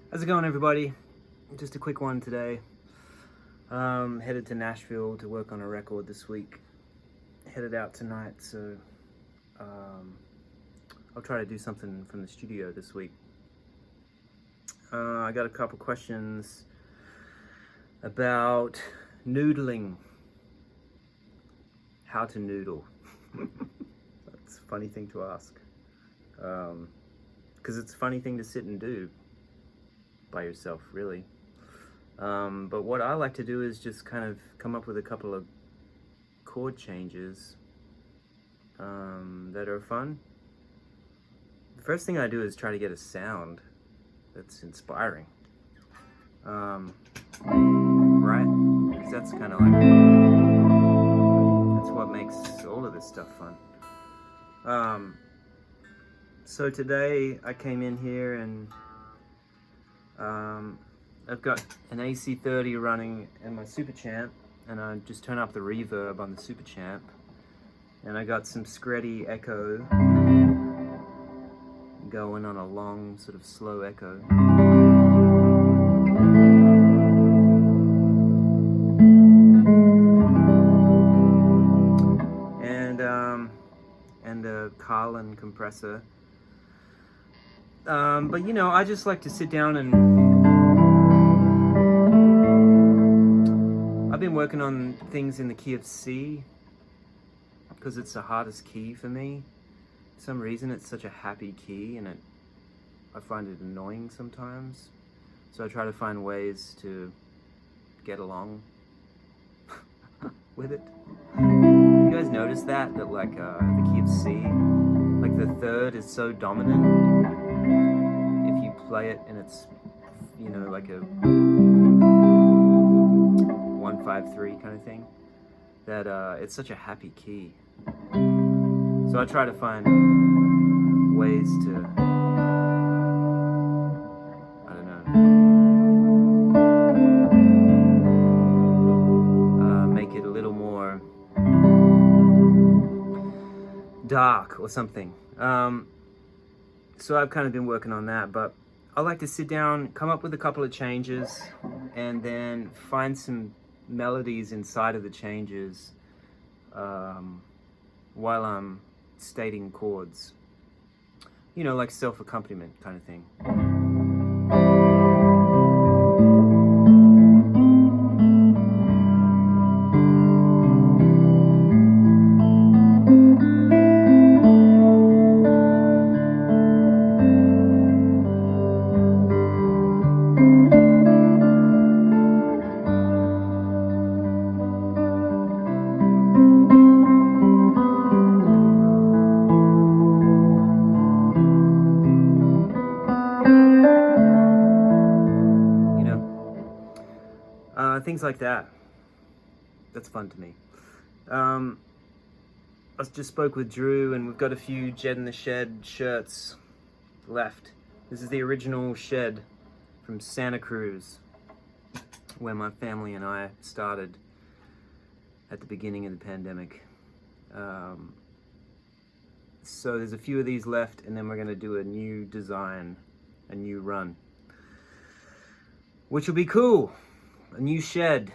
How's it going, everybody? Just a quick one today. Headed to Nashville to work on a record this week. Headed out tonight, so I'll try to do something from the studio this week. I got a couple questions about noodling. How to noodle. That's a funny thing to ask. Because it's a funny thing to sit and do by yourself, really. But what I like to do is just kind of come up with a couple of chord changes that are fun. The first thing I do is try to get a sound that's inspiring. Right? Because that's kind of like, that's what makes all of this stuff fun. So today I came in here and I've got an AC30 running in my Super Champ, and I just turn up the reverb on the Super Champ, and I got some Screddy echo going on a long sort of slow echo. And a Carlin compressor. But you know, I just like to sit down and I've been working on things in the key of C because it's the hardest key for me. For some reason it's such a happy key, and I find it annoying sometimes. So I try to find ways to get along with it. You guys notice that like the key of C, like the third is so dominant. If you play it and it's, you know, like a 1-5-3 kind of thing, that it's such a happy key. So I try to find ways to, I don't know, make it a little more dark or something. So I've kind of been working on that, but I like to sit down, come up with a couple of changes, and then find some melodies inside of the changes while I'm stating chords. You know, like self-accompaniment kind of thing. Things like that. That's fun to me. I just spoke with Drew, and we've got a few Jedd in the Shed shirts left. This is the original shed from Santa Cruz, where my family and I started at the beginning of the pandemic. So there's a few of these left, and then we're going to do a new design, a new run, which will be cool. A new shed.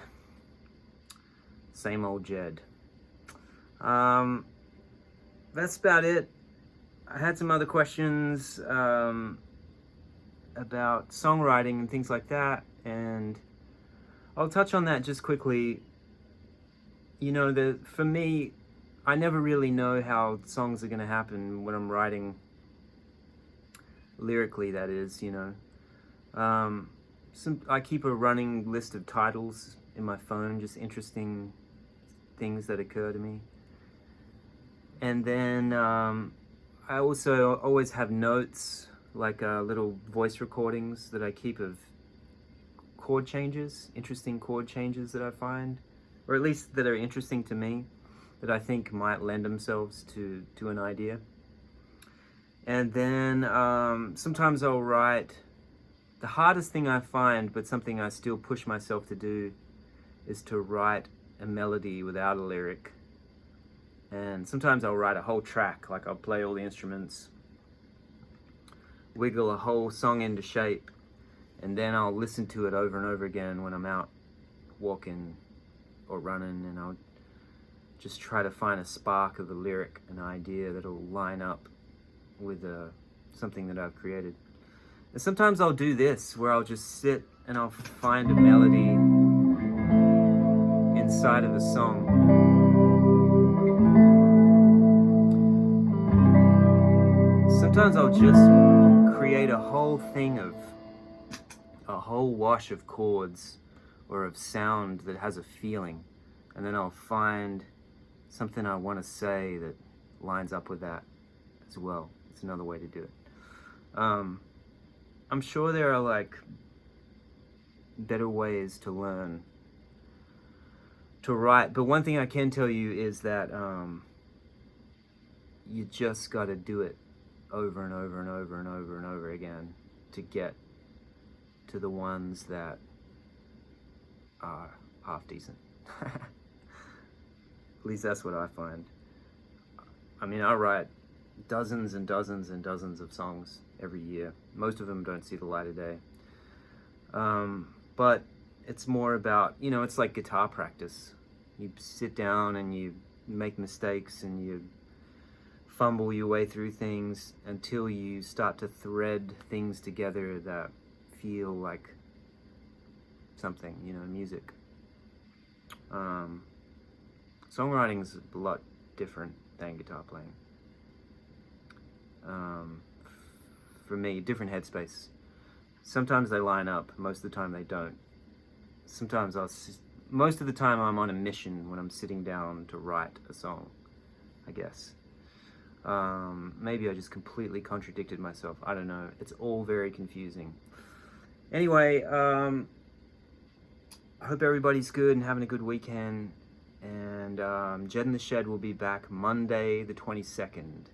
Same old Jedd. That's about it. I had some other questions about songwriting and things like that, and I'll touch on that just quickly. You know, for me, I never really know how songs are going to happen when I'm writing lyrically, that is, you know. I keep a running list of titles in my phone, just interesting things that occur to me. And then I also always have notes, like little voice recordings that I keep of chord changes, interesting chord changes that I find, or at least that are interesting to me, that I think might lend themselves to an idea. And then sometimes I'll write. The hardest thing I find, but something I still push myself to do, is to write a melody without a lyric. And sometimes I'll write a whole track, like I'll play all the instruments, wiggle a whole song into shape, and then I'll listen to it over and over again when I'm out walking or running, and I'll just try to find a spark of a lyric, an idea that'll line up with something that I've created. And sometimes I'll do this, where I'll just sit and I'll find a melody inside of a song. Sometimes I'll just create a whole thing of a whole wash of chords or of sound that has a feeling, and then I'll find something I want to say that lines up with that as well. It's another way to do it. I'm sure there are like better ways to learn to write, but one thing I can tell you is that you just got to do it over and over and over and over and over again to get to the ones that are half decent. At least that's what I find. I mean, I write dozens and dozens and dozens of songs every year. Most of them don't see the light of day. But it's more about, you know, it's like guitar practice. You sit down and you make mistakes and you fumble your way through things until you start to thread things together that feel like something, you know, music. Songwriting is a lot different than guitar playing. For me, different headspace. Sometimes they line up, most of the time they don't. Sometimes most of the time I'm on a mission when I'm sitting down to write a song, I guess. Maybe I just completely contradicted myself. I don't know. It's all very confusing. Anyway, I hope everybody's good and having a good weekend. And Jedd in the Shed will be back Monday the 22nd.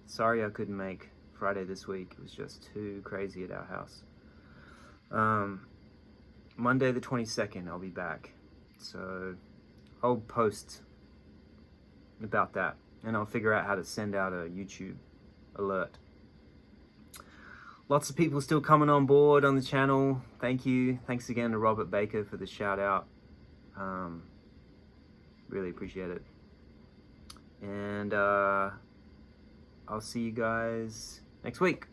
Sorry I couldn't make Friday this week. It was just too crazy at our house. Monday the 22nd I'll be back. So I'll post about that. And I'll figure out how to send out a YouTube alert. Lots of people still coming on board on the channel. Thank you. Thanks again to Robert Baker for the shout out. Really appreciate it. And I'll see you guys next week.